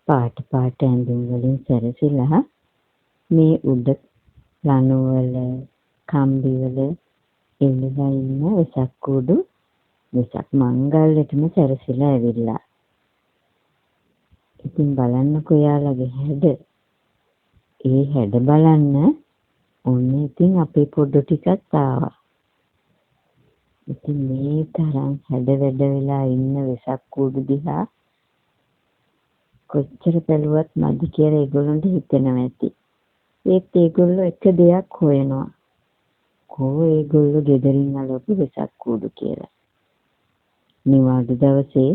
පාට පාට ඇඳුම් වලින් සැරසිලා මේ උඩ ලනුවල කම්බිවල එල්ලලා ඉන්න වෙසක් කූඩු වෙසක් මංගල්‍යයටම සැරසිලා ඇවිල්ලා. ඉතින් බලන්නකෝ යාළුවගේ හැඩ. ඒ හැඩ බලන්න ඔන්න ඉතින් අපේ පොඩු ටිකත් ආවා. ඉතින් මේ තරම් හැඩ වැඩ වෙලා ඉන්න වෙසක් කූඩු දිහා කොච්චර බැලුවත් මදි කියලා ඒගොල්ලන්ට හිතෙනවා ඇති. ඒත් ඒගොල්ලෝ එක දෙයක් හොයනවා. කෝ ඒගොල්ලෝ ගෙදරින් අලවපු වෙසක් කූඩු කියලා. නිවාඩු දවසේ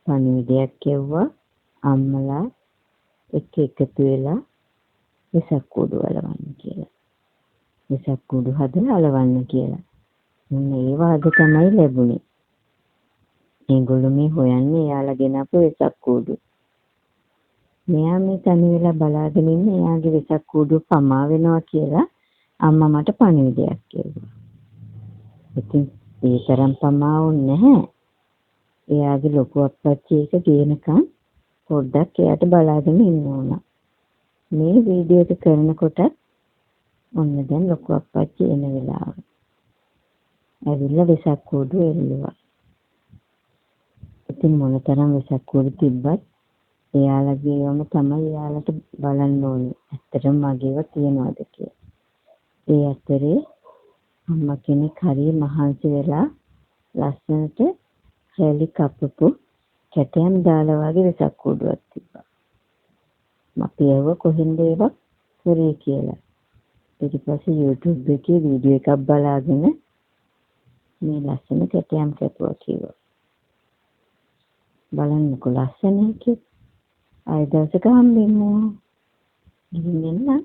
පණිවිඩයක් කියවුවා අම්මලා එකතු වෙලා වෙසක් කූඩු අලවන්න කියලා. වෙසක් කූඩු හදලා අලවන්න කියලා. මොන ඒ වාද තමයි ලැබුණේ. ඒගොල්ලෝ මේ හොයන්නේ එයාලා ගෙනපු වෙසක් කූඩු. මෙයා මේ තනි වෙලා බලාගෙන ඉන්න එයාගේ වෙසක් කූඩු පමා වෙනවා කියලා අම්මා මට පණිවිඩයක් කිව්වා. ඉතින් ඒ තරම් පමා වුනේ නැහැ. එයාගේ ලොකු අප්පච්චි එක ගේනකම් පොඩ්ඩක් එයාට බලාගෙන ඉන්න ඕන. මේ වීඩියෝ එක කරනකොට ඔන්න දැන් ලොකු අප්පච්චි එන වෙලාව. ඇවිල්ලා වෙසක් කූඩු එල්ලුවා. ඉතින් මොනතරම් වෙසක් කූඩු තිබ්බත් එයාලගේම තමයි එයාලට බලන්න ඕනේ. ඇත්තටම මගේව තියනවාද කියලා. ඒ අතරේ අම්මා කෙනෙක් හරිය මහන්සි වෙලා ලස්සනට රැලි කපපු කැටයම් දාලා වගේ වෙසක් කූඩුවක් තිබ්බා. අපි ඒව කොහෙන්ද ඒවා කරේ කියලා. ඊට පස්සේ YouTube එකේ වීඩියෝ එකක් බලාගෙන මේ ලස්සන කැටයම් කැපුවා කිව්වා. බලන්නකො ලස්සන එකේ. ආයෙ දවසක හම්බෙමු. ගිහින් එන්න.